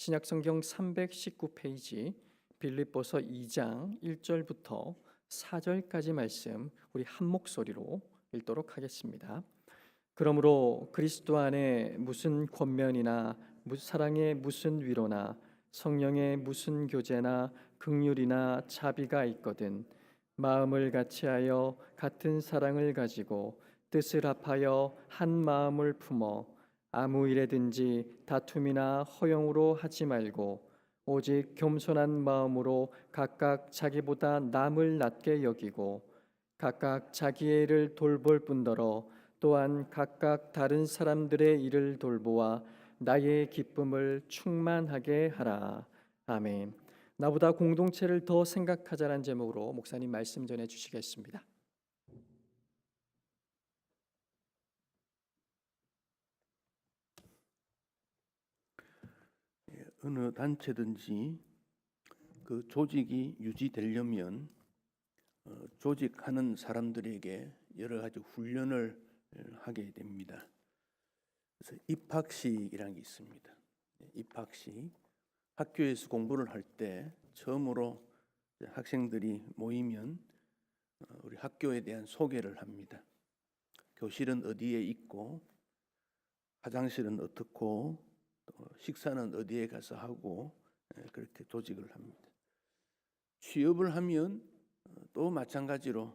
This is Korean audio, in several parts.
신약성경 319페이지 빌립보서 2장 1절부터 4절까지 말씀 우리 한 목소리로 읽도록 하겠습니다. 그러므로 그리스도 안에 무슨 권면이나 사랑의 무슨 위로나 성령의 무슨 교제나 긍휼이나 자비가 있거든 마음을 같이하여 같은 사랑을 가지고 뜻을 합하여 한 마음을 품어 아무 일에든지 다툼이나 허용으로 하지 말고 오직 겸손한 마음으로 각각 자기보다 남을 낮게 여기고 각각 자기의 일을 돌볼 뿐더러 또한 각각 다른 사람들의 일을 돌보아 나의 기쁨을 충만하게 하라. 아멘. 나보다 공동체를 더 생각하자라는 제목으로 목사님 말씀 전해 주시겠습니다. 어느 단체든지 그 조직이 유지되려면 조직하는 사람들에게 여러 가지 훈련을 하게 됩니다. 그래서 입학식이라는 게 있습니다. 입학식, 학교에서 공부를 할 때 처음으로 학생들이 모이면 우리 학교에 대한 소개를 합니다. 교실은 어디에 있고, 화장실은 어떻고, 또 식사는 어디에 가서 하고, 그렇게 조직을 합니다. 취업을 하면 또 마찬가지로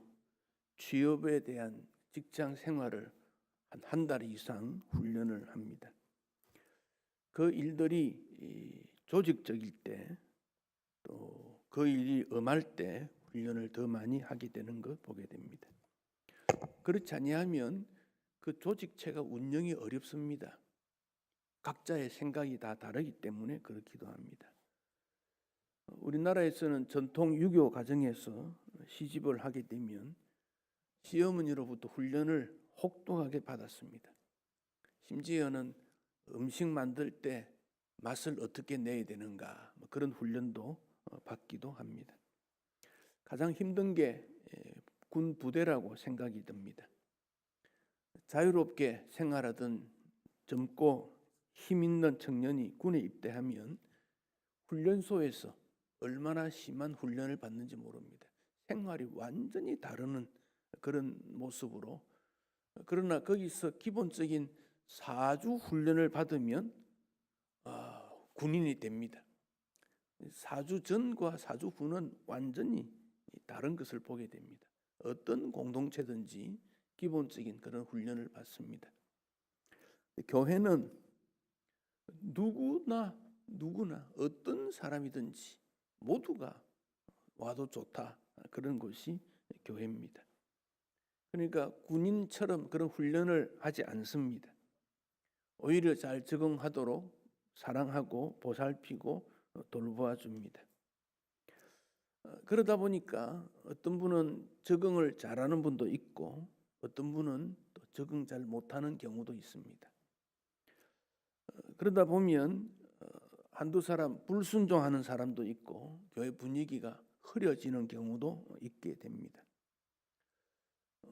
취업에 대한 직장 생활을 한 달 이상 훈련을 합니다. 그 일들이 조직적일 때, 또 그 일이 엄할 때 훈련을 더 많이 하게 되는 것 보게 됩니다. 그렇지 아니하면 그 조직체가 운영이 어렵습니다. 각자의 생각이 다 다르기 때문에 그렇기도 합니다. 우리나라에서는 전통 유교 가정에서 시집을 하게 되면 시어머니로부터 훈련을 혹독하게 받았습니다. 심지어는 음식 만들 때 맛을 어떻게 내야 되는가 그런 훈련도 받기도 합니다. 가장 힘든 게 군 부대라고 생각이 듭니다. 자유롭게 생활하던 젊고 힘 있는 청년이 군에 입대하면 훈련소에서 얼마나 심한 훈련을 받는지 모릅니다. 생활이 완전히 다른 그런 모습으로, 그러나 거기서 기본적인 사주 훈련을 받으면 군인이 됩니다. 사주 전과 사주 후는 완전히 다른 것을 보게 됩니다. 어떤 공동체든지 기본적인 그런 훈련을 받습니다. 교회는 누구나 어떤 사람이든지 모두가 와도 좋다, 그런 곳이 교회입니다. 그러니까 군인처럼 그런 훈련을 하지 않습니다. 오히려 잘 적응하도록 사랑하고 보살피고 돌보아 줍니다. 그러다 보니까 어떤 분은 적응을 잘하는 분도 있고 어떤 분은 또 적응 잘 못하는 경우도 있습니다. 그러다 보면 한두 사람 불순종하는 사람도 있고 교회 분위기가 흐려지는 경우도 있게 됩니다.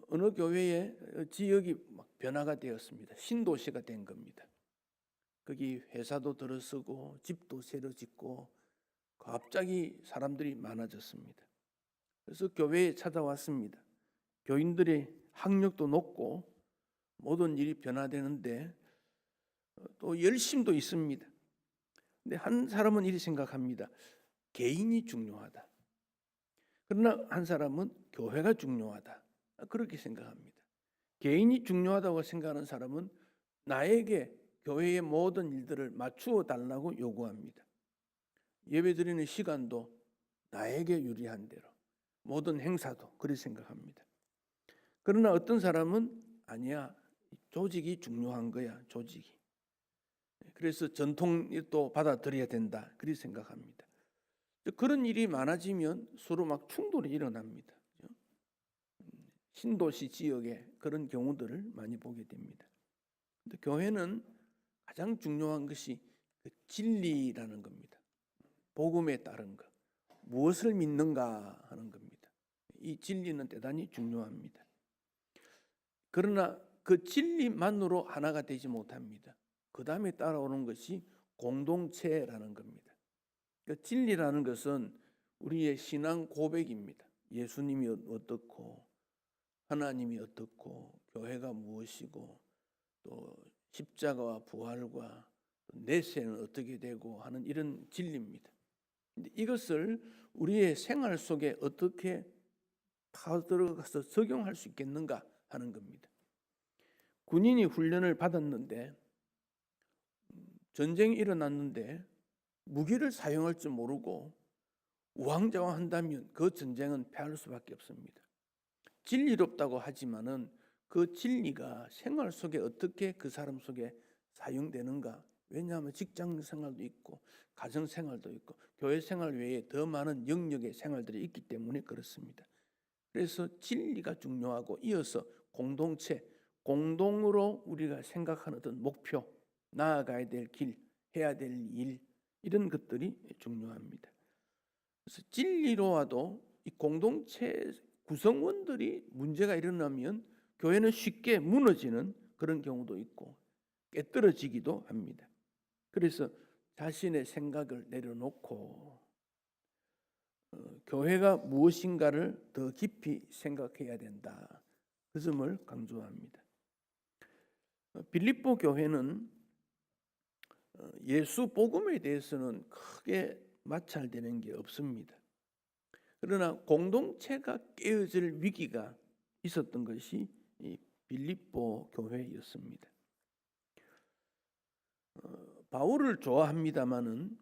어느 교회의 지역이 막 변화가 되었습니다. 신도시가 된 겁니다. 거기 회사도 들어서고 집도 새로 짓고 갑자기 사람들이 많아졌습니다. 그래서 교회에 찾아왔습니다. 교인들의 학력도 높고 모든 일이 변화되는데 또 열심도 있습니다. 근데 한 사람은 이렇게 생각합니다. 개인이 중요하다. 그러나 한 사람은 교회가 중요하다. 그렇게 생각합니다. 개인이 중요하다고 생각하는 사람은 나에게 교회의 모든 일들을 맞추어 달라고 요구합니다. 예배드리는 시간도 나에게 유리한 대로, 모든 행사도 그렇게 생각합니다. 그러나 어떤 사람은 아니야, 조직이 중요한 거야, 조직이. 그래서 전통이 또 받아들여야 된다, 그렇게 생각합니다. 그런 일이 많아지면 서로 막 충돌이 일어납니다. 신도시 지역에 그런 경우들을 많이 보게 됩니다. 근데 교회는 가장 중요한 것이 진리라는 겁니다. 복음에 따른 것, 무엇을 믿는가 하는 겁니다. 이 진리는 대단히 중요합니다. 그러나 그 진리만으로 하나가 되지 못합니다. 그 다음에 따라오는 것이 공동체라는 겁니다. 그러니까 진리라는 것은 우리의 신앙 고백입니다. 예수님이 어떻고 하나님이 어떻고 교회가 무엇이고 또 십자가와 부활과 내세는 어떻게 되고 하는 이런 진리입니다. 근데 이것을 우리의 생활 속에 어떻게 파들어가서 적용할 수 있겠는가 하는 겁니다. 군인이 훈련을 받았는데 전쟁이 일어났는데 무기를 사용할 줄 모르고 우왕좌왕한다면 그 전쟁은 패할 수밖에 없습니다. 진리롭다고 하지만은 그 진리가 생활 속에 어떻게 그 사람 속에 사용되는가? 왜냐하면 직장 생활도 있고 가정 생활도 있고 교회 생활 외에 더 많은 영역의 생활들이 있기 때문에 그렇습니다. 그래서 진리가 중요하고 이어서 공동체, 공동으로 우리가 생각하는 어떤 목표, 나아가야 될 길, 해야 될 일 이런 것들이 중요합니다. 그래서 진리로와도 이 공동체 구성원들이 문제가 일어나면 교회는 쉽게 무너지는 그런 경우도 있고 깨떨어지기도 합니다. 그래서 자신의 생각을 내려놓고 교회가 무엇인가를 더 깊이 생각해야 된다. 그 점을 강조합니다. 빌립보 교회는 예수 복음에 대해서는 크게 마찰되는 게 없습니다. 그러나 공동체가 깨어질 위기가 있었던 것이 이 빌립보 교회였습니다. 바울을 좋아합니다마는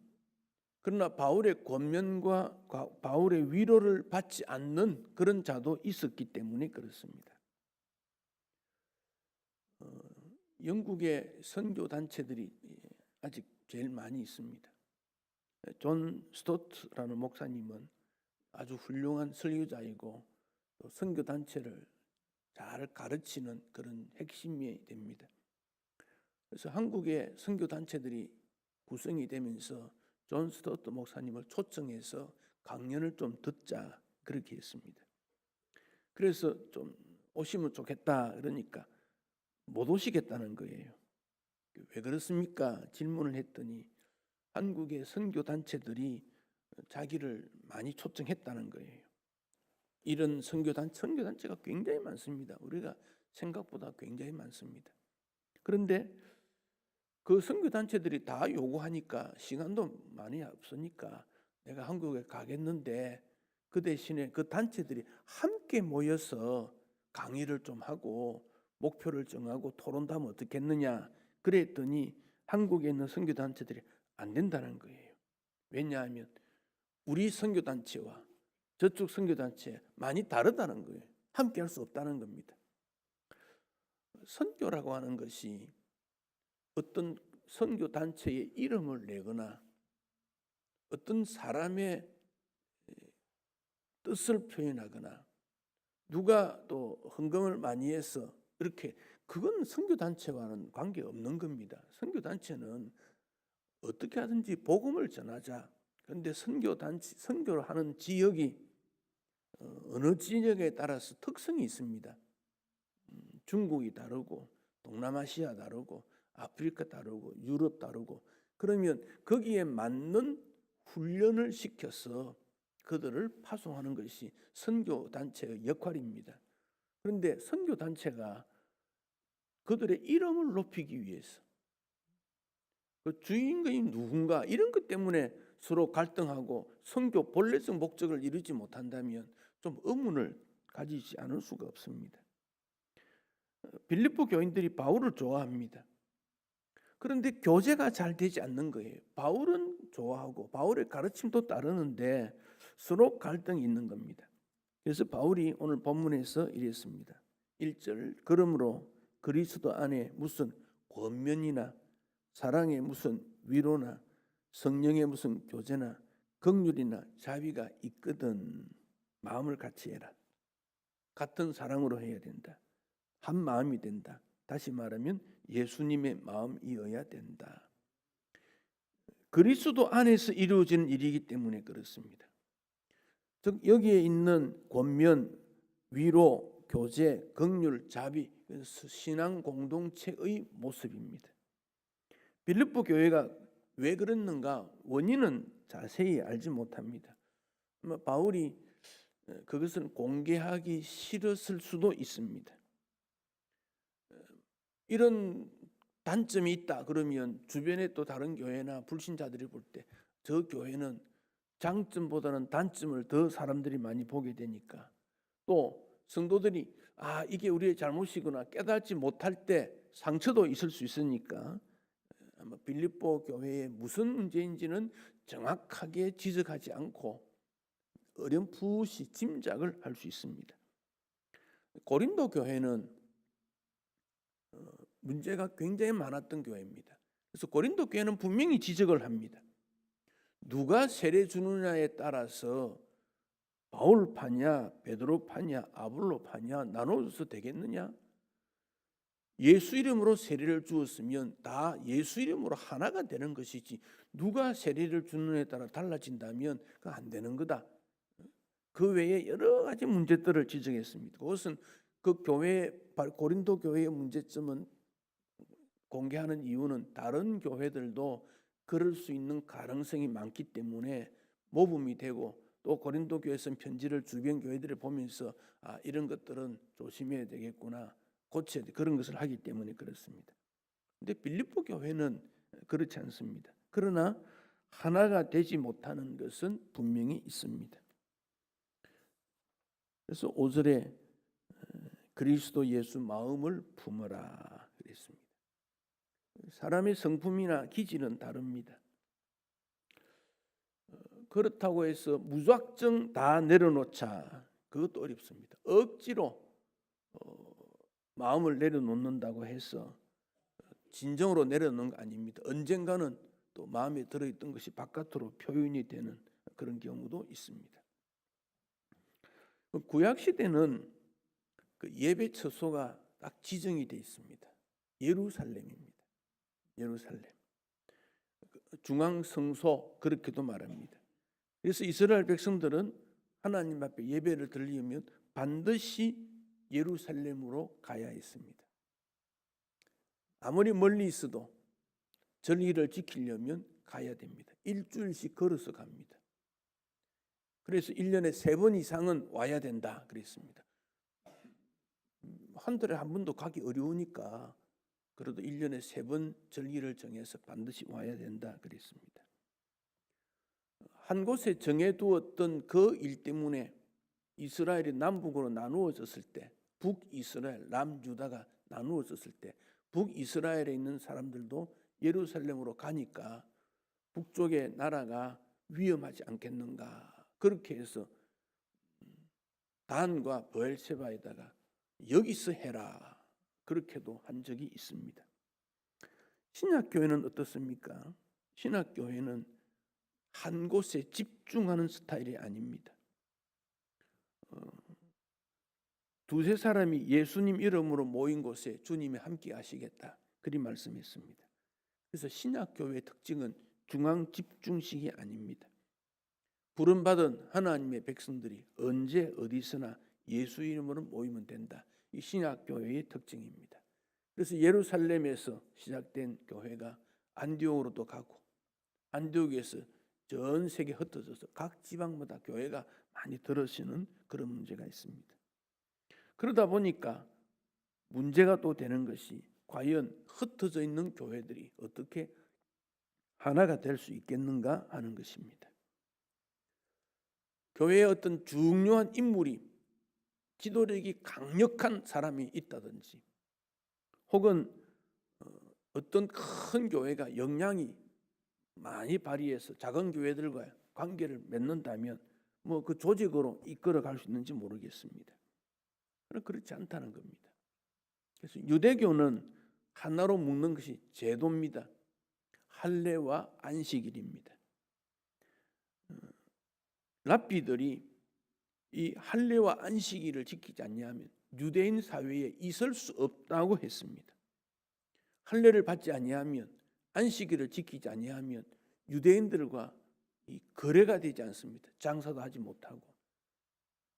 그러나 바울의 권면과 바울의 위로를 받지 않는 그런 자도 있었기 때문에 그렇습니다. 영국의 선교 단체들이 아직 제일 많이 있습니다. 존 스토트라는 목사님은 아주 훌륭한 설교자이고 또 선교 단체를 잘 가르치는 그런 핵심이 됩니다. 그래서 한국의 선교 단체들이 구성이 되면서 존 스토트 목사님을 초청해서 강연을 좀 듣자 그렇게 했습니다. 그래서 좀 오시면 좋겠다 그러니까 못 오시겠다는 거예요. 왜 그렇습니까? 질문을 했더니 한국의 선교 단체들이 자기를 많이 초청했다는 거예요. 이런 선교단체가 굉장히 많습니다. 우리가 생각보다 굉장히 많습니다. 그런데 그 선교단체들이 다 요구하니까 시간도 많이 없으니까 내가 한국에 가겠는데 그 대신에 그 단체들이 함께 모여서 강의를 좀 하고 목표를 정하고 토론도 하면 어떻겠느냐 그랬더니 한국에 있는 선교단체들이 안 된다는 거예요. 왜냐하면 우리 선교단체와 저쪽 선교단체 많이 다르다는 거예요. 함께 할 수 없다는 겁니다. 선교라고 하는 것이 어떤 선교단체의 이름을 내거나 어떤 사람의 뜻을 표현하거나 누가 또 헌금을 많이 해서 이렇게 그건 선교단체와는 관계없는 겁니다. 선교단체는 어떻게 하든지 복음을 전하자. 그런데 선교를 하는 지역이 어느 지역에 따라서 특성이 있습니다. 중국이 다르고 동남아시아 다르고 아프리카 다르고 유럽 다르고 그러면 거기에 맞는 훈련을 시켜서 그들을 파송하는 것이 선교단체의 역할입니다. 그런데 선교단체가 그들의 이름을 높이기 위해서 그 주인공이 누군가 이런 것 때문에 서로 갈등하고 선교 본래적 목적을 이루지 못한다면 좀 의문을 가지지 않을 수가 없습니다. 빌립보 교인들이 바울을 좋아합니다. 그런데 교제가 잘 되지 않는 거예요. 바울은 좋아하고 바울의 가르침도 따르는데 서로 갈등이 있는 겁니다. 그래서 바울이 오늘 본문에서 이랬습니다. 1절 그러므로 그리스도 안에 무슨 권면이나 사랑의 무슨 위로나 성령의 무슨 교제나 긍휼이나 자비가 있거든 마음을 같이 해라. 같은 사랑으로 해야 된다. 한 마음이 된다. 다시 말하면 예수님의 마음이어야 된다. 그리스도 안에서 이루어지는 일이기 때문에 그렇습니다. 즉 여기에 있는 권면, 위로, 교제, 긍휼, 자비 신앙 공동체의 모습입니다. 빌립보 교회가 왜 그랬는가 원인은 자세히 알지 못합니다. 아마 바울이 그것을 공개하기 싫었을 수도 있습니다. 이런 단점이 있다 그러면 주변에 또 다른 교회나 불신자들이 볼 때 저 교회는 장점보다는 단점을 더 사람들이 많이 보게 되니까, 또 성도들이 이게 우리의 잘못이구나 깨닫지 못할 때 상처도 있을 수 있으니까 아마 빌립보 교회에 무슨 문제인지는 정확하게 지적하지 않고 어렴풋이 짐작을 할 수 있습니다. 고린도 교회는 문제가 굉장히 많았던 교회입니다. 그래서 고린도 교회는 분명히 지적을 합니다. 누가 세례 주느냐에 따라서 바울 파냐, 베드로 파냐, 아볼로 파냐 나눠서 되겠느냐? 예수 이름으로 세례를 주었으면 다 예수 이름으로 하나가 되는 것이지, 누가 세례를 주느냐에 따라 달라진다면 그거 안 되는 거다. 그 외에 여러 가지 문제들을 지적했습니다. 그것은 그 교회, 고린도 교회의 문제점은 공개하는 이유는 다른 교회들도 그럴 수 있는 가능성이 많기 때문에 모범이 되고, 또 고린도 교회에서는 편지를 주변 교회들을 보면서 이런 것들은 조심해야 되겠구나, 고쳐야 돼, 그런 것을 하기 때문에 그렇습니다. 근데 빌립보 교회는 그렇지 않습니다. 그러나 하나가 되지 못하는 것은 분명히 있습니다. 그래서 5절에 그리스도 예수 마음을 품어라 그랬습니다. 사람의 성품이나 기질은 다릅니다. 그렇다고 해서 무작정 다 내려놓자, 그것도 어렵습니다. 억지로 마음을 내려놓는다고 해서 진정으로 내려놓는 거 아닙니다. 언젠가는 또 마음에 들어있던 것이 바깥으로 표현이 되는 그런 경우도 있습니다. 구약 시대는 그 예배 처소가 딱 지정이 되어 있습니다. 예루살렘입니다. 예루살렘. 중앙 성소 그렇게도 말합니다. 그래서 이스라엘 백성들은 하나님 앞에 예배를 드리려면 반드시 예루살렘으로 가야 했습니다. 아무리 멀리 있어도 절기를 지키려면 가야 됩니다. 일주일씩 걸어서 갑니다. 그래서 1년에 3번 이상은 와야 된다 그랬습니다. 한 달에 한 번도 가기 어려우니까 그래도 1년에 3번 절기를 정해서 반드시 와야 된다 그랬습니다. 한 곳에 정해두었던 그 일 때문에 이스라엘이 남북으로 나누어졌을 때, 북이스라엘, 남유다가 나누어졌을 때 북이스라엘에 있는 사람들도 예루살렘으로 가니까 북쪽의 나라가 위험하지 않겠는가, 그렇게 해서 단과 브엘세바에다가 여기서 해라 그렇게도 한 적이 있습니다. 신약교회는 어떻습니까? 신약교회는 한 곳에 집중하는 스타일이 아닙니다. 두세 사람이 예수님 이름으로 모인 곳에 주님이 함께 하시겠다 그리 말씀했습니다. 그래서 신약교회의 특징은 중앙 집중식이 아닙니다. 부름받은 하나님의 백성들이 언제 어디서나 예수 이름으로 모이면 된다. 이 신약교회의 특징입니다. 그래서 예루살렘에서 시작된 교회가 안디옥으로도 가고, 안디옥에서 전 세계 흩어져서 각 지방마다 교회가 많이 들어서는 그런 문제가 있습니다. 그러다 보니까 문제가 또 되는 것이, 과연 흩어져 있는 교회들이 어떻게 하나가 될 수 있겠는가 하는 것입니다. 교회에 어떤 중요한 인물이, 지도력이 강력한 사람이 있다든지, 혹은 어떤 큰 교회가 영향이 많이 발휘해서 작은 교회들과 관계를 맺는다면 그 조직으로 이끌어 갈 수 있는지 모르겠습니다. 그러나 그렇지 않다는 겁니다. 그래서 유대교는 하나로 묶는 것이 제도입니다. 할례와 안식일입니다. 랍비들이 이 할례와 안식일을 지키지 않냐면 유대인 사회에 있을 수 없다고 했습니다. 할례를 받지 아니하면, 안식일을 지키지 아니하면 유대인들과 이 거래가 되지 않습니다. 장사도 하지 못하고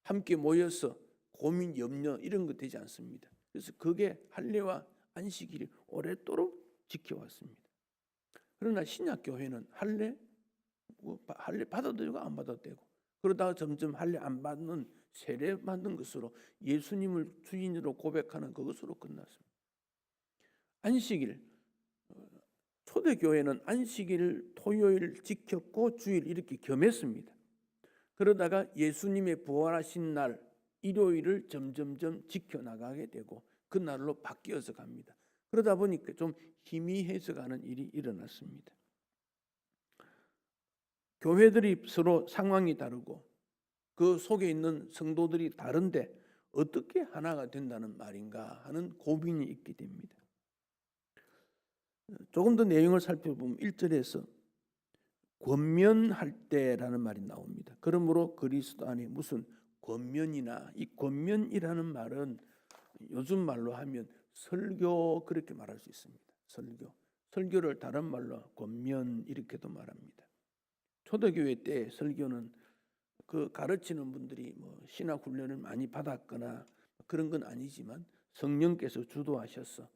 함께 모여서 고민, 염려 이런 거 되지 않습니다. 그래서 그게 할례와 안식일이 오랫도록 지켜왔습니다. 그러나 신약 교회는 할례 받아도 되고 안 받아도 되고, 그러다가 점점 할례 안 받는 세례 받는 것으로 예수님을 주인으로 고백하는 그것으로 끝났습니다. 안식일, 초대교회는 안식일, 토요일 지켰고 주일 이렇게 겸했습니다. 그러다가 예수님의 부활하신 날 일요일을 점점점 지켜나가게 되고 그 날로 바뀌어서 갑니다. 그러다 보니까 좀 희미해져 가는 일이 일어났습니다. 교회들이 서로 상황이 다르고 그 속에 있는 성도들이 다른데 어떻게 하나가 된다는 말인가 하는 고민이 있게 됩니다. 조금 더 내용을 살펴보면 1절에서 권면할 때라는 말이 나옵니다. 그러므로 그리스도 안에 무슨 권면이나, 이 권면이라는 말은 요즘 말로 하면 설교, 그렇게 말할 수 있습니다. 설교를 다른 말로 권면 이렇게도 말합니다. 초대교회 때 설교는 그 가르치는 분들이 뭐 신학 훈련을 많이 받았거나 그런 건 아니지만 성령께서 주도하셔서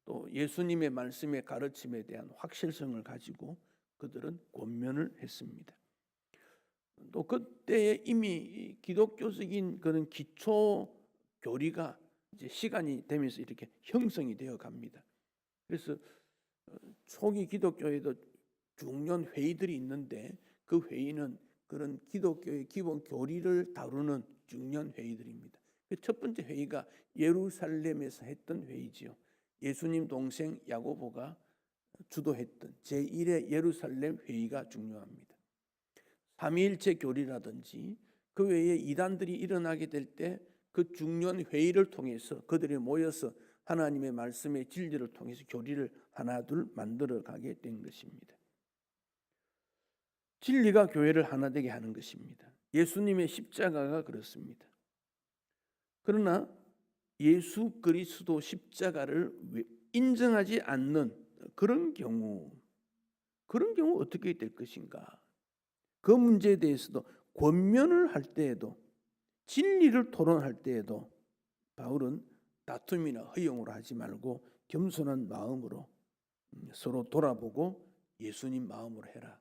또 예수님의 말씀의 가르침에 대한 확실성을 가지고 그들은 권면을 했습니다. 또 그때에 이미 기독교적인 그런 기초 교리가 이제 시간이 되면서 이렇게 형성이 되어 갑니다. 그래서 초기 기독교에도 중요한 회의들이 있는데 그 회의는 그런 기독교의 기본 교리를 다루는 중요한 회의들입니다. 첫 번째 회의가 예루살렘에서 했던 회의지요. 예수님 동생 야고보가 주도했던 제1회 예루살렘 회의가 중요합니다. 삼위일체 교리라든지 그 외에 이단들이 일어나게 될 때 그 중요한 회의를 통해서 그들이 모여서 하나님의 말씀의 진리를 통해서 교리를 하나둘 만들어 가게 된 것입니다. 진리가 교회를 하나 되게 하는 것입니다. 예수님의 십자가가 그렇습니다. 그러나 예수 그리스도 십자가를 인정하지 않는 그런 경우 어떻게 될 것인가? 그 문제에 대해서도 권면을 할 때에도, 진리를 토론할 때에도 바울은 다툼이나 허용으로 하지 말고 겸손한 마음으로 서로 돌아보고 예수님 마음으로 해라.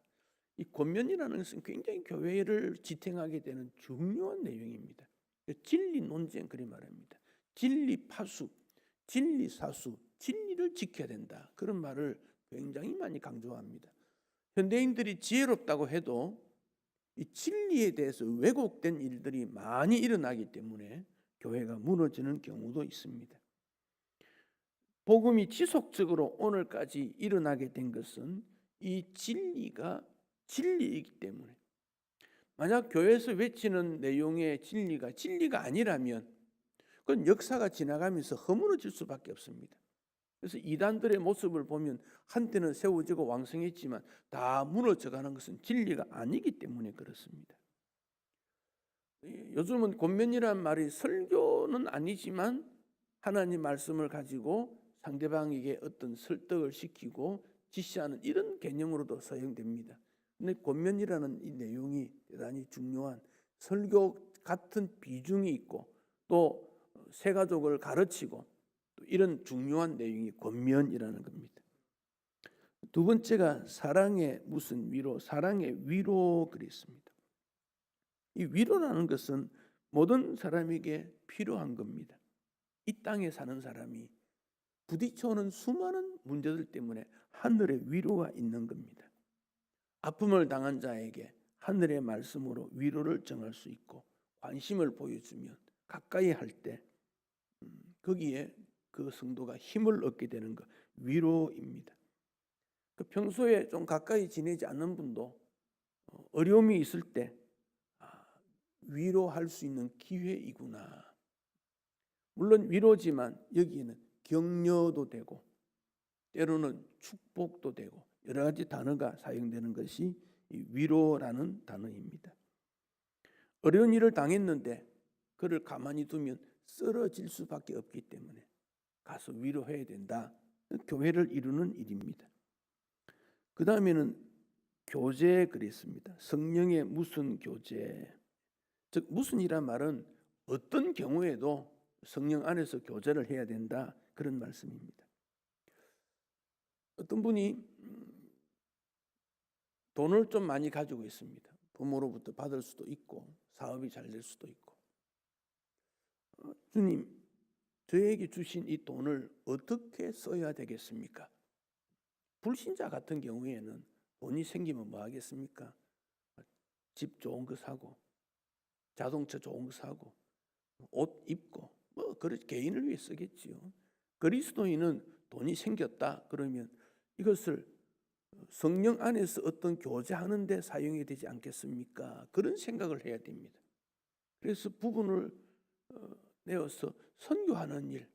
이 권면이라는 것은 굉장히 교회를 지탱하게 되는 중요한 내용입니다. 진리 논쟁, 그리 말합니다. 진리 파수, 진리 사수, 진리를 지켜야 된다. 그런 말을 굉장히 많이 강조합니다. 현대인들이 지혜롭다고 해도 이 진리에 대해서 왜곡된 일들이 많이 일어나기 때문에 교회가 무너지는 경우도 있습니다. 복음이 지속적으로 오늘까지 일어나게 된 것은 이 진리가 진리이기 때문에, 만약 교회에서 외치는 내용의 진리가 아니라면 그건 역사가 지나가면서 허물어질 수밖에 없습니다. 그래서 이단들의 모습을 보면 한때는 세워지고 왕성했지만 다 무너져가는 것은 진리가 아니기 때문에 그렇습니다. 요즘은 권면이란 말이 설교는 아니지만 하나님 말씀을 가지고 상대방에게 어떤 설득을 시키고 지시하는 이런 개념으로도 사용됩니다. 근데 권면이라는 이 내용이 대단히 중요한, 설교 같은 비중이 있고 또 새가족을 가르치고 또 이런 중요한 내용이 권면이라는 겁니다. 두 번째가 사랑의 무슨 위로, 사랑의 위로 그랬습니다. 이 위로라는 것은 모든 사람에게 필요한 겁니다. 이 땅에 사는 사람이 부딪혀오는 수많은 문제들 때문에 하늘의 위로가 있는 겁니다. 아픔을 당한 자에게 하늘의 말씀으로 위로를 정할 수 있고 관심을 보여주면 가까이 할 때 거기에 그 성도가 힘을 얻게 되는 것, 위로입니다. 그 평소에 좀 가까이 지내지 않는 분도 어려움이 있을 때 위로할 수 있는 기회이구나. 물론 위로지만 여기에는 격려도 되고 때로는 축복도 되고 여러 가지 단어가 사용되는 것이 위로라는 단어입니다. 어려운 일을 당했는데 그를 가만히 두면 쓰러질 수밖에 없기 때문에 가서 위로해야 된다. 교회를 이루는 일입니다. 그 다음에는 교제 그랬습니다. 성령의 무슨 교제. 즉 무슨이란 말은 어떤 경우에도 성령 안에서 교제를 해야 된다. 그런 말씀입니다. 어떤 분이 돈을 좀 많이 가지고 있습니다. 부모로부터 받을 수도 있고 사업이 잘 될 수도 있고. 주님, 저에게 주신 이 돈을 어떻게 써야 되겠습니까? 불신자 같은 경우에는 돈이 생기면 뭐 하겠습니까? 집 좋은 거 사고, 자동차 좋은 거 사고, 옷 입고, 뭐 그렇게 개인을 위해 쓰겠지요. 그리스도인은 돈이 생겼다 그러면 이것을 성령 안에서 어떤 교제하는 데 사용이 되지 않겠습니까? 그런 생각을 해야 됩니다. 그래서 부분을 내어서 선교하는 일,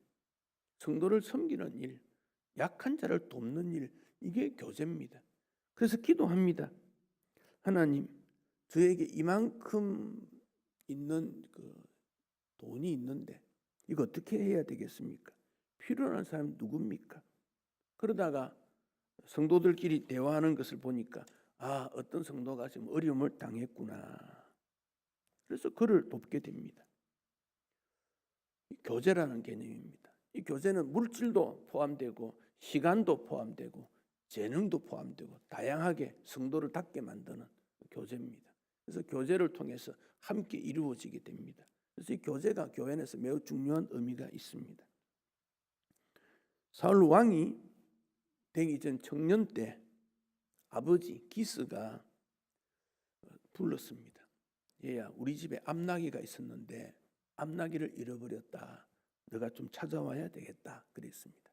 성도를 섬기는 일, 약한 자를 돕는 일, 이게 교제입니다. 그래서 기도합니다. 하나님, 저에게 이만큼 있는 돈이 있는데 이거 어떻게 해야 되겠습니까? 필요한 사람 누굽니까? 그러다가 성도들끼리 대화하는 것을 보니까 어떤 성도가 지금 어려움을 당했구나. 그래서 그를 돕게 됩니다. 교제라는 개념입니다. 이 교제는 물질도 포함되고 시간도 포함되고 재능도 포함되고 다양하게 성도를 닿게 만드는 교제입니다. 그래서 교제를 통해서 함께 이루어지게 됩니다. 그래서 이 교제가 교회 안에서 매우 중요한 의미가 있습니다. 사울 왕이 되기 전 청년 때 아버지 기스가 불렀습니다. 얘야, 우리 집에 암나귀가 있었는데 암나귀를 잃어버렸다. 너가 좀 찾아와야 되겠다. 그랬습니다.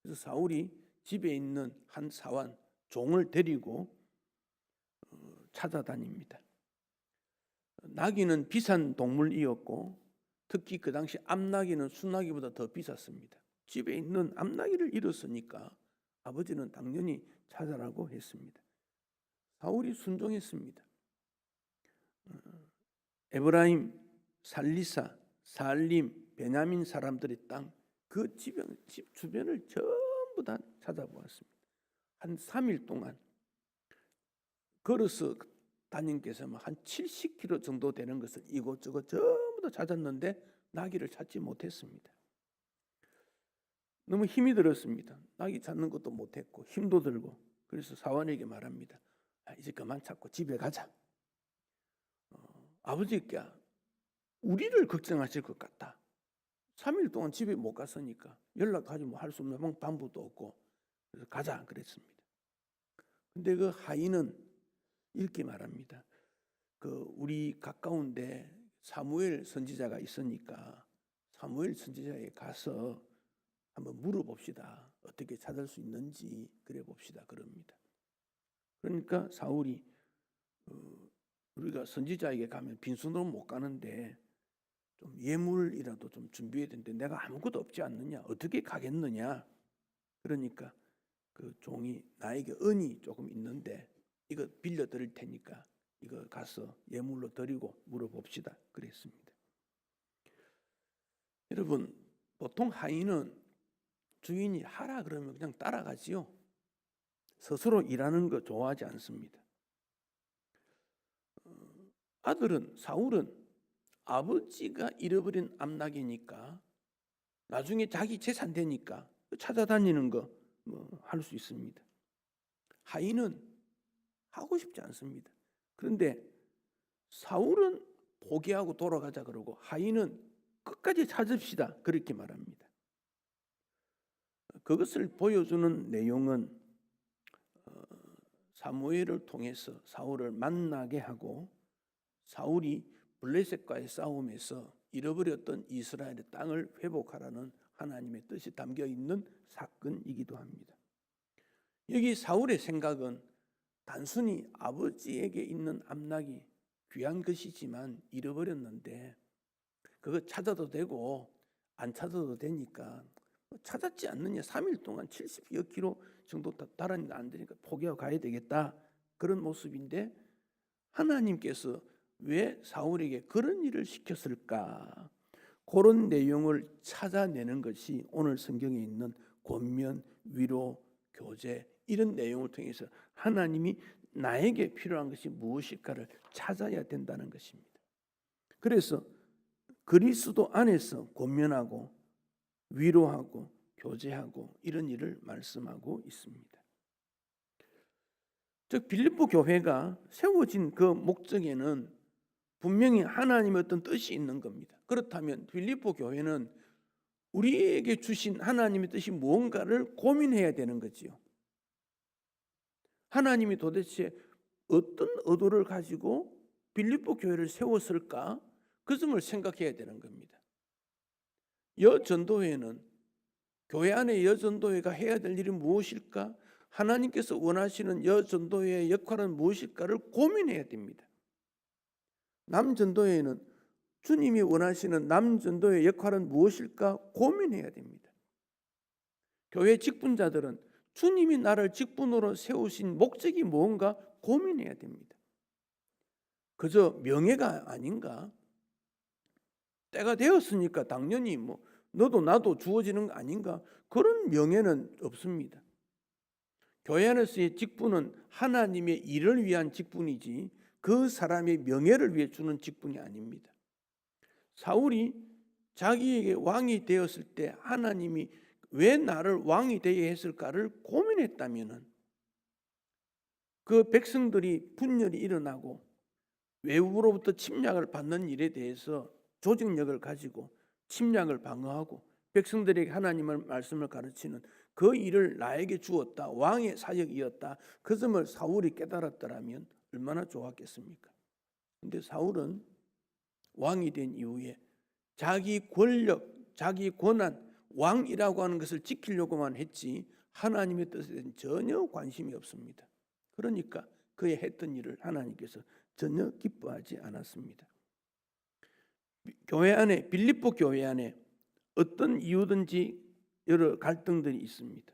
그래서 사울이 집에 있는 한 사환 종을 데리고 찾아다닙니다. 나귀는 비싼 동물이었고 특히 그 당시 암나귀는 순나귀보다 더 비쌌습니다. 집에 있는 암나귀를 잃었으니까 아버지는 당연히 찾아라고 했습니다. 사울이 순종했습니다. 에브라임, 살리사, 살림, 베냐민 사람들의 땅, 그 집 주변을 전부 다 찾아보았습니다. 한 3일 동안 걸어서 담임께서 한 70km 정도 되는 것을 이곳저곳 전부 다 찾았는데 나귀를 찾지 못했습니다. 너무 힘이 들었습니다. 나귀 찾는 것도 못했고 힘도 들고. 그래서 사환에게 말합니다. 이제 그만 찾고 집에 가자. 아버지께 우리를 걱정하실 것 같다. 3일 동안 집에 못 갔으니까 연락하지 뭐 할 수 없는 방법도 없고 그래서 가자 그랬습니다. 근데 그 하인은 이렇게 말합니다. 우리 가까운데 사무엘 선지자가 있으니까 사무엘 선지자에 가서 한번 물어봅시다. 어떻게 찾을 수 있는지 그래 봅시다. 그럽니다. 그러니까 사울이 우리가 선지자에게 가면 빈손으로 못 가는데 좀 예물이라도 좀 준비해야 되는데 내가 아무것도 없지 않느냐? 어떻게 가겠느냐? 그러니까 그 종이 나에게 은이 조금 있는데 이거 빌려 드릴 테니까 이거 가서 예물로 드리고 물어봅시다. 그랬습니다. 여러분, 보통 하인은 주인이 하라 그러면 그냥 따라가지요. 스스로 일하는 거 좋아하지 않습니다. 아들은 사울은 아버지가 잃어버린 암나귀니까 나중에 자기 재산 되니까 찾아다니는 거 할 수 있습니다. 하인은 하고 싶지 않습니다. 그런데 사울은 포기하고 돌아가자 그러고 하인은 끝까지 찾읍시다 그렇게 말합니다. 그것을 보여주는 내용은 사무엘을 통해서 사울을 만나게 하고 사울이 블레셋과의 싸움에서 잃어버렸던 이스라엘의 땅을 회복하라는 하나님의 뜻이 담겨 있는 사건이기도 합니다. 여기 사울의 생각은 단순히 아버지에게 있는 암나귀 귀한 것이지만 잃어버렸는데 그거 찾아도 되고 안 찾아도 되니까 찾았지 않느냐. 3일 동안 70여 킬로 정도 달았는데 안 되니까 포기하고 가야 되겠다. 그런 모습인데 하나님께서 왜 사울에게 그런 일을 시켰을까? 그런 내용을 찾아내는 것이 오늘 성경에 있는 권면, 위로, 교제 이런 내용을 통해서 하나님이 나에게 필요한 것이 무엇일까를 찾아야 된다는 것입니다. 그래서 그리스도 안에서 권면하고 위로하고 교제하고 이런 일을 말씀하고 있습니다. 즉 빌립보 교회가 세워진 그 목적에는 분명히 하나님의 어떤 뜻이 있는 겁니다. 그렇다면 빌립보 교회는 우리에게 주신 하나님의 뜻이 무언가를 고민해야 되는 거지요. 하나님이 도대체 어떤 의도를 가지고 빌립보 교회를 세웠을까? 그 점을 생각해야 되는 겁니다. 여전도회는 교회 안에 여전도회가 해야 될 일이 무엇일까? 하나님께서 원하시는 여전도회의 역할은 무엇일까를 고민해야 됩니다. 남전도회는 주님이 원하시는 남전도의 역할은 무엇일까 고민해야 됩니다. 교회 직분자들은 주님이 나를 직분으로 세우신 목적이 무언가 고민해야 됩니다. 그저 명예가 아닌가? 때가 되었으니까 당연히 너도 나도 주어지는 거 아닌가? 그런 명예는 없습니다. 교회 안에서의 직분은 하나님의 일을 위한 직분이지 그 사람의 명예를 위해 주는 직분이 아닙니다. 사울이 자기에게 왕이 되었을 때 하나님이 왜 나를 왕이 되게 했을까를 고민했다면 그 백성들이 분열이 일어나고 외부로부터 침략을 받는 일에 대해서 조직력을 가지고 침략을 방어하고 백성들에게 하나님의 말씀을 가르치는 그 일을 나에게 주었다. 왕의 사역이었다. 그 점을 사울이 깨달았더라면 얼마나 좋았겠습니까? 근데 사울은 왕이 된 이후에 자기 권력, 자기 권한, 왕이라고 하는 것을 지키려고만 했지 하나님의 뜻에 대해서는 전혀 관심이 없습니다. 그러니까 그의 했던 일을 하나님께서 전혀 기뻐하지 않았습니다. 교회 안에, 빌립보 교회 안에 어떤 이유든지 여러 갈등들이 있습니다.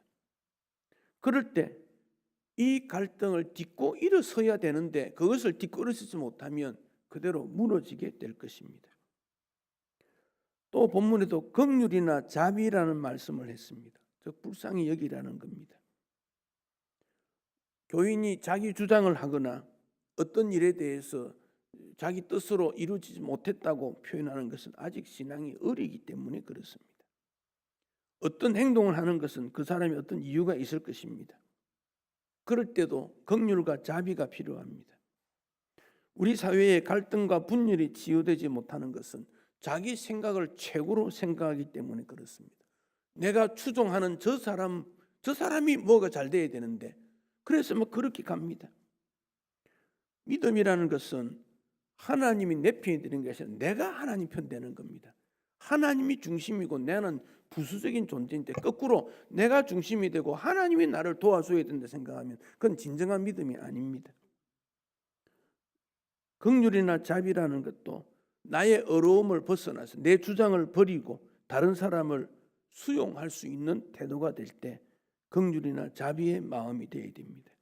그럴 때 이 갈등을 딛고 일어서야 되는데 그것을 딛고 일어서지 못하면 그대로 무너지게 될 것입니다. 또 본문에도 긍휼이나 자비라는 말씀을 했습니다. 즉 불쌍히 여기라는 겁니다. 교인이 자기 주장을 하거나 어떤 일에 대해서 자기 뜻으로 이루어지지 못했다고 표현하는 것은 아직 신앙이 어리기 때문에 그렇습니다. 어떤 행동을 하는 것은 그 사람이 어떤 이유가 있을 것입니다. 그럴 때도 긍휼과 자비가 필요합니다. 우리 사회의 갈등과 분열이 치유되지 못하는 것은 자기 생각을 최고로 생각하기 때문에 그렇습니다. 내가 추종하는 저 사람이 뭐가 잘 돼야 되는데 그래서 그렇게 갑니다. 믿음이라는 것은 하나님이 내 편이 되는 것이 아니라 내가 하나님 편 되는 겁니다. 하나님이 중심이고 나는 부수적인 존재인데 거꾸로 내가 중심이 되고 하나님이 나를 도와줘야 된다 생각하면 그건 진정한 믿음이 아닙니다. 긍휼이나 자비라는 것도 나의 어려움을 벗어나서 내 주장을 버리고 다른 사람을 수용할 수 있는 태도가 될 때 긍휼이나 자비의 마음이 되어야 됩니다.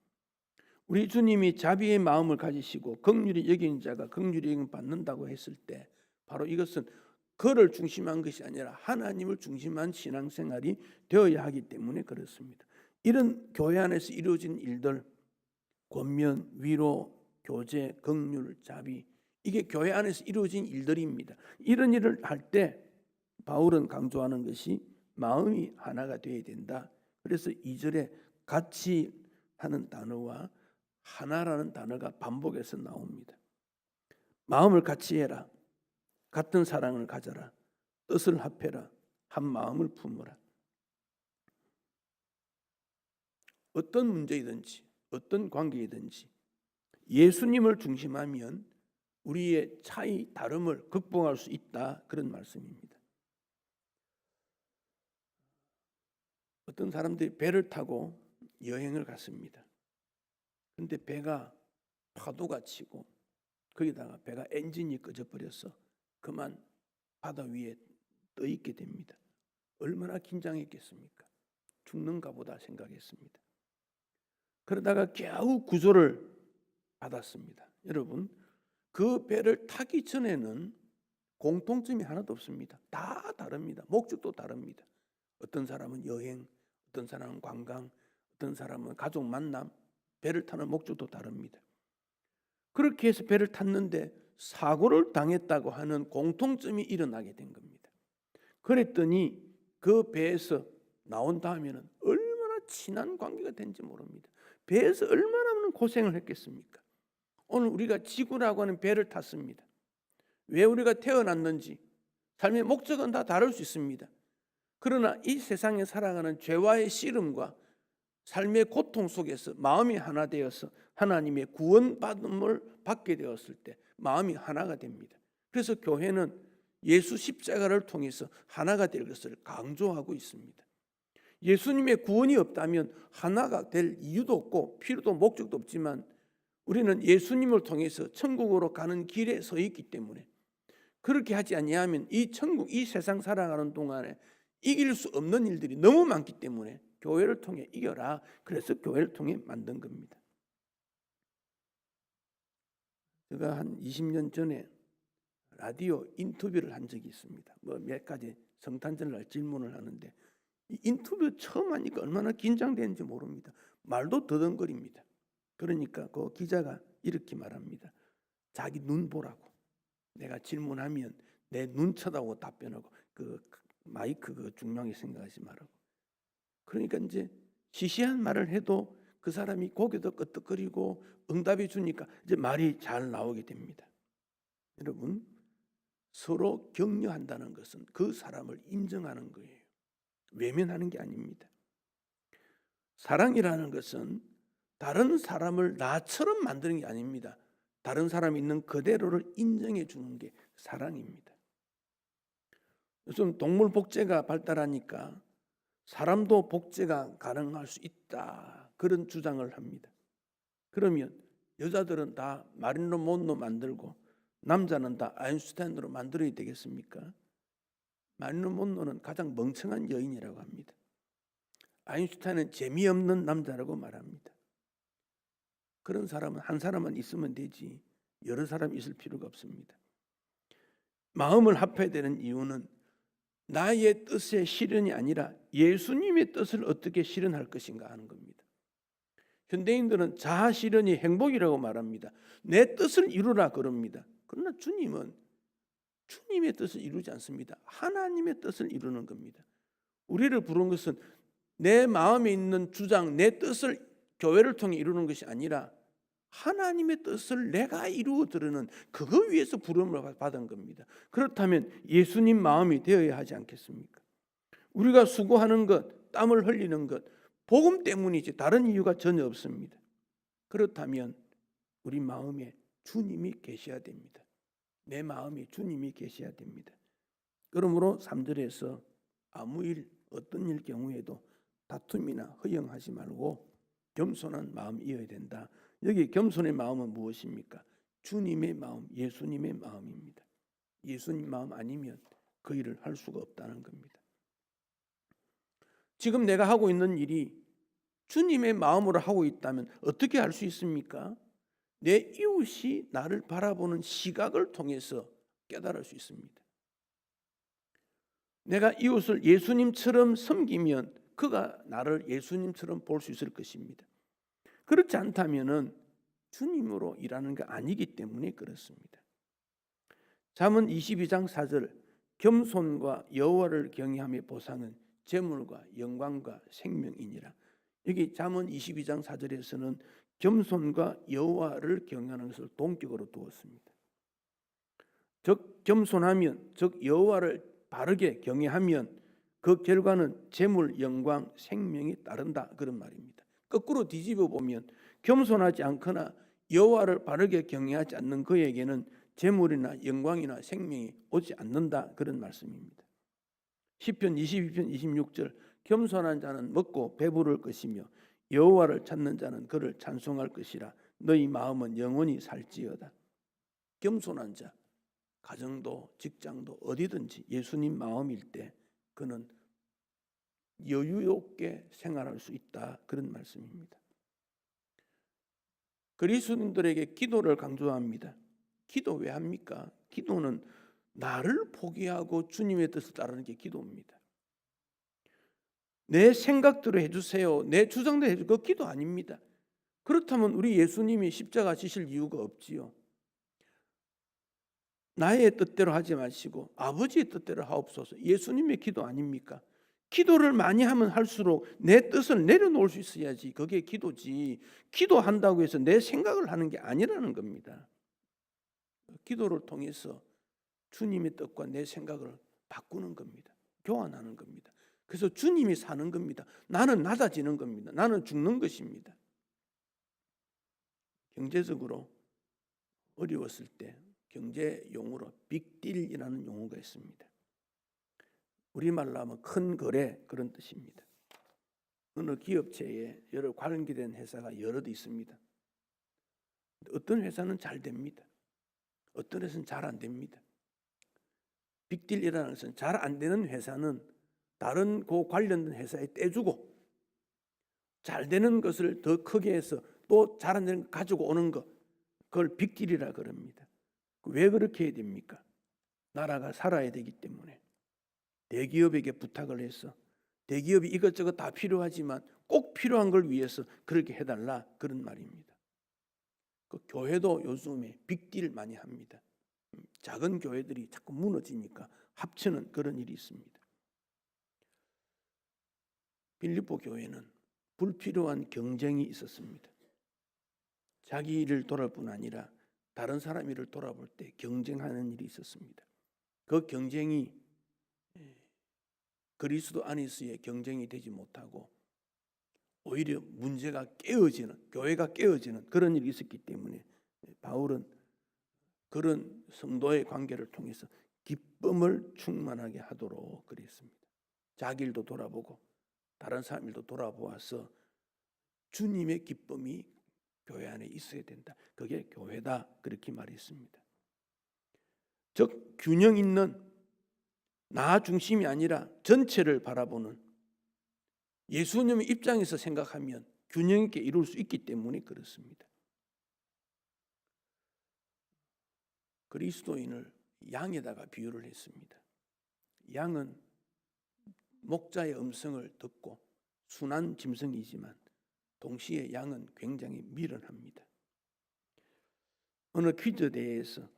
우리 주님이 자비의 마음을 가지시고 긍휼히 여기는 자가 긍휼히 여김을 받는다고 했을 때 바로 이것은 그를 중심한 것이 아니라 하나님을 중심한 신앙생활이 되어야 하기 때문에 그렇습니다. 이런 교회 안에서 이루어진 일들, 권면, 위로, 교제, 긍휼, 자비, 이게 교회 안에서 이루어진 일들입니다. 이런 일을 할 때 바울은 강조하는 것이 마음이 하나가 되어야 된다. 그래서 2절에 같이 하는 단어와 하나라는 단어가 반복해서 나옵니다. 마음을 같이 해라. 같은 사랑을 가져라. 뜻을 합해라. 한 마음을 품어라. 어떤 문제이든지 어떤 관계이든지 예수님을 중심하면 우리의 차이, 다름을 극복할 수 있다. 그런 말씀입니다. 어떤 사람들이 배를 타고 여행을 갔습니다. 그런데 배가 파도가 치고 거기다가 배가 엔진이 꺼져버려서 그만 바다 위에 떠 있게 됩니다. 얼마나 긴장했겠습니까? 죽는가 보다 생각했습니다. 그러다가 겨우 구조를 받았습니다. 여러분, 그 배를 타기 전에는 공통점이 하나도 없습니다. 다 다릅니다. 목적도 다릅니다. 어떤 사람은 여행, 어떤 사람은 관광, 어떤 사람은 가족 만남, 배를 타는 목적도 다릅니다. 그렇게 해서 배를 탔는데 사고를 당했다고 하는 공통점이 일어나게 된 겁니다. 그랬더니 그 배에서 나온 다음에는 얼마나 친한 관계가 된지 모릅니다. 배에서 얼마나 고생을 했겠습니까? 오늘 우리가 지구라고 하는 배를 탔습니다. 왜 우리가 태어났는지 삶의 목적은 다 다를 수 있습니다. 그러나 이 세상에 살아가는 죄와의 씨름과 삶의 고통 속에서 마음이 하나 되어서 하나님의 구원받음을 받게 되었을 때 마음이 하나가 됩니다. 그래서 교회는 예수 십자가를 통해서 하나가 될 것을 강조하고 있습니다. 예수님의 구원이 없다면 하나가 될 이유도 없고 필요도 목적도 없지만 우리는 예수님을 통해서 천국으로 가는 길에 서 있기 때문에 그렇게 하지 아니하면 이 천국, 이 세상 살아가는 동안에 이길 수 없는 일들이 너무 많기 때문에 교회를 통해 이겨라. 그래서 교회를 통해 만든 겁니다. 제가 한 20년 전에 라디오 인터뷰를 한 적이 있습니다. 몇 가지 성탄절날 질문을 하는데 이 인터뷰 처음 하니까 얼마나 긴장되는지 모릅니다. 말도 더듬거립니다. 그러니까 그 기자가 이렇게 말합니다. 자기 눈 보라고. 내가 질문하면 내 눈 쳐다보고 답변하고 그 마이크 그 중요하게 생각하지 말라고. 그러니까 이제 시시한 말을 해도 그 사람이 고개도 끄덕거리고 응답해 주니까 이제 말이 잘 나오게 됩니다. 여러분, 서로 격려한다는 것은 그 사람을 인정하는 거예요. 외면하는 게 아닙니다. 사랑이라는 것은 다른 사람을 나처럼 만드는 게 아닙니다. 다른 사람이 있는 그대로를 인정해 주는 게 사랑입니다. 요즘 동물 복제가 발달하니까 사람도 복제가 가능할 수 있다. 그런 주장을 합니다. 그러면 여자들은 다 마릴린 먼로 만들고 남자는 다 아인슈타인으로 만들어야 되겠습니까? 마릴린 먼로는 가장 멍청한 여인이라고 합니다. 아인슈타인은 재미없는 남자라고 말합니다. 그런 사람은 한 사람만 있으면 되지 여러 사람이 있을 필요가 없습니다. 마음을 합해야 되는 이유는 나의 뜻의 실현이 아니라 예수님의 뜻을 어떻게 실현할 것인가 하는 겁니다. 현대인들은 자아 실현이 행복이라고 말합니다. 내 뜻을 이루라 그럽니다. 그러나 주님은 주님의 뜻을 이루지 않습니다. 하나님의 뜻을 이루는 겁니다. 우리를 부른 것은 내 마음에 있는 주장, 내 뜻을 교회를 통해 이루는 것이 아니라 하나님의 뜻을 내가 이루어 드리는 그거 위해서 부름을 받은 겁니다. 그렇다면 예수님 마음이 되어야 하지 않겠습니까? 우리가 수고하는 것, 땀을 흘리는 것, 복음 때문이지 다른 이유가 전혀 없습니다. 그렇다면 우리 마음에 주님이 계셔야 됩니다. 내 마음에 주님이 계셔야 됩니다. 그러므로 3절에서 아무 일, 어떤 일 경우에도 다툼이나 허영하지 말고 겸손한 마음 이어야 된다. 여기 겸손의 마음은 무엇입니까? 주님의 마음, 예수님의 마음입니다. 예수님 마음 아니면 그 일을 할 수가 없다는 겁니다. 지금 내가 하고 있는 일이 주님의 마음으로 하고 있다면 어떻게 할 수 있습니까? 내 이웃이 나를 바라보는 시각을 통해서 깨달을 수 있습니다. 내가 이웃을 예수님처럼 섬기면 그가 나를 예수님처럼 볼 수 있을 것입니다. 그렇지 않다면은 주님으로 일하는 게 아니기 때문에 그렇습니다. 잠언 22장 4절 겸손과 여호와를 경외함의 보상은 재물과 영광과 생명이니라. 여기 잠언 22장 4절에서는 겸손과 여호와를 경외하는 것을 동격으로 두었습니다. 즉 겸손하면, 즉 여호와를 바르게 경외하면 그 결과는 재물, 영광, 생명이 따른다 그런 말입니다. 거꾸로 뒤집어 보면 겸손하지 않거나 여호와를 바르게 경외하지 않는 그에게는 재물이나 영광이나 생명이 오지 않는다 그런 말씀입니다. 시편 22편 26절 겸손한 자는 먹고 배부를 것이며 여호와를 찾는 자는 그를 찬송할 것이라. 너희 마음은 영원히 살지어다. 겸손한 자, 가정도 직장도 어디든지 예수님 마음일 때 그는 여유롭게 생활할 수 있다 그런 말씀입니다. 그리스도인들에게 기도를 강조합니다. 기도 왜 합니까? 기도는 나를 포기하고 주님의 뜻을 따르는 게 기도입니다. 내 생각대로 해주세요, 내 주장대로 해주세요, 그거 기도 아닙니다. 그렇다면 우리 예수님이 십자가 지실 이유가 없지요. 나의 뜻대로 하지 마시고 아버지의 뜻대로 하옵소서. 예수님의 기도 아닙니까? 기도를 많이 하면 할수록 내 뜻을 내려놓을 수 있어야지 그게 기도지. 기도한다고 해서 내 생각을 하는 게 아니라는 겁니다. 기도를 통해서 주님의 뜻과 내 생각을 바꾸는 겁니다. 교환하는 겁니다. 그래서 주님이 사는 겁니다. 나는 낮아지는 겁니다. 나는 죽는 것입니다. 경제적으로 어려웠을 때 경제 용어로 빅딜이라는 용어가 있습니다. 우리말로 하면 큰 거래 그런 뜻입니다. 어느 기업체에 여러 관계된 회사가 여럿 있습니다. 어떤 회사는 잘 됩니다. 어떤 회사는 잘 안 됩니다. 빅딜이라는 것은 잘 안 되는 회사는 다른 그 관련된 회사에 떼주고 잘 되는 것을 더 크게 해서 또 잘 안 되는 거 가지고 오는 것, 그걸 빅딜이라 그럽니다. 왜 그렇게 해야 됩니까? 나라가 살아야 되기 때문에. 대기업에게 부탁을 해서 대기업이 이것저것 다 필요하지만 꼭 필요한 걸 위해서 그렇게 해달라 그런 말입니다. 그 교회도 요즘에 빅딜 많이 합니다. 작은 교회들이 자꾸 무너지니까 합치는 그런 일이 있습니다. 빌립보 교회는 불필요한 경쟁이 있었습니다. 자기 일을 돌아볼 뿐 아니라 다른 사람 일을 돌아볼 때 경쟁하는 일이 있었습니다. 그 경쟁이 그리스도 안에서의 경쟁이 되지 못하고 오히려 문제가 깨어지는, 교회가 깨어지는 그런 일이 있었기 때문에 바울은 그런 성도의 관계를 통해서 기쁨을 충만하게 하도록 그랬습니다. 자기 일도 돌아보고 다른 사람 일도 돌아보아서 주님의 기쁨이 교회 안에 있어야 된다. 그게 교회다. 그렇게 말했습니다. 즉 균형 있는 나 중심이 아니라 전체를 바라보는 예수님의 입장에서 생각하면 균형 있게 이룰 수 있기 때문에 그렇습니다. 그리스도인을 양에다가 비유를 했습니다. 양은 목자의 음성을 듣고 순한 짐승이지만 동시에 양은 굉장히 미련합니다. 어느 퀴즈 대회에서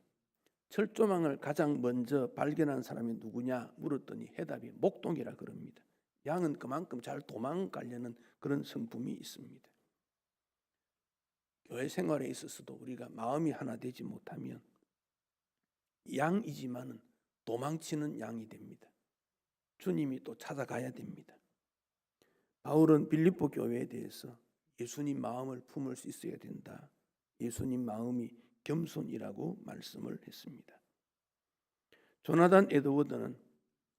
철조망을 가장 먼저 발견한 사람이 누구냐 물었더니 해답이 목동이라 그럽니다. 양은 그만큼 잘 도망가려는 그런 성품이 있습니다. 교회 생활에 있어서도 우리가 마음이 하나 되지 못하면 양이지만은 도망치는 양이 됩니다. 주님이 또 찾아가야 됩니다. 바울은 빌립보 교회에 대해서 예수님 마음을 품을 수 있어야 된다. 예수님 마음이 겸손이라고 말씀을 했습니다. 조나단 에드워드는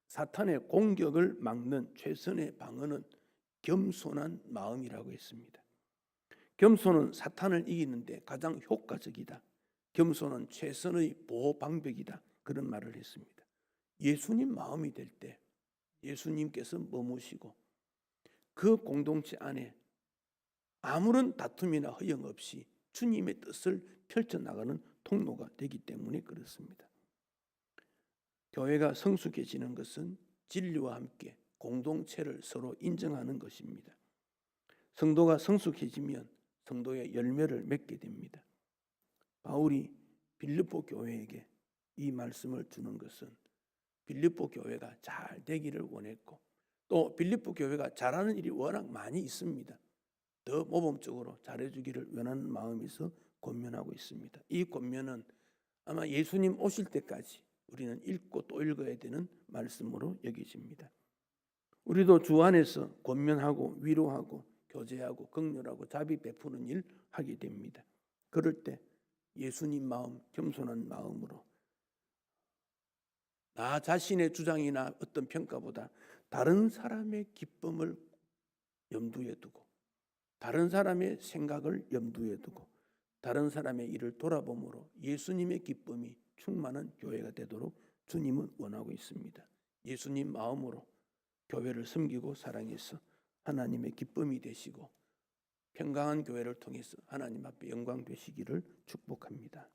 사탄의 공격을 막는 최선의 방어는 겸손한 마음이라고 했습니다. 겸손은 사탄을 이기는데 가장 효과적이다. 겸손은 최선의 보호 방벽이다. 그런 말을 했습니다. 예수님 마음이 될 때 예수님께서 머무시고 그 공동체 안에 아무런 다툼이나 허영 없이 주님의 뜻을 펼쳐나가는 통로가 되기 때문에 그렇습니다. 교회가 성숙해지는 것은 진리와 함께 공동체를 서로 인정하는 것입니다. 성도가 성숙해지면 성도의 열매를 맺게 됩니다. 바울이 빌립보 교회에게 이 말씀을 주는 것은 빌립보 교회가 잘 되기를 원했고 또 빌립보 교회가 잘하는 일이 워낙 많이 있습니다. 더 모범적으로 잘해주기를 원하는 마음에서 권면하고 있습니다. 이 권면은 아마 예수님 오실 때까지 우리는 읽고 또 읽어야 되는 말씀으로 여겨집니다. 우리도 주 안에서 권면하고 위로하고 교제하고 긍휼하고 자비 베푸는 일 하게 됩니다. 그럴 때 예수님 마음, 겸손한 마음으로 나 자신의 주장이나 어떤 평가보다 다른 사람의 기쁨을 염두에 두고 다른 사람의 생각을 염두에 두고 다른 사람의 일을 돌아봄으로 예수님의 기쁨이 충만한 교회가 되도록 주님은 원하고 있습니다. 예수님 마음으로 교회를 섬기고 사랑해서 하나님의 기쁨이 되시고 평강한 교회를 통해서 하나님 앞에 영광 되시기를 축복합니다.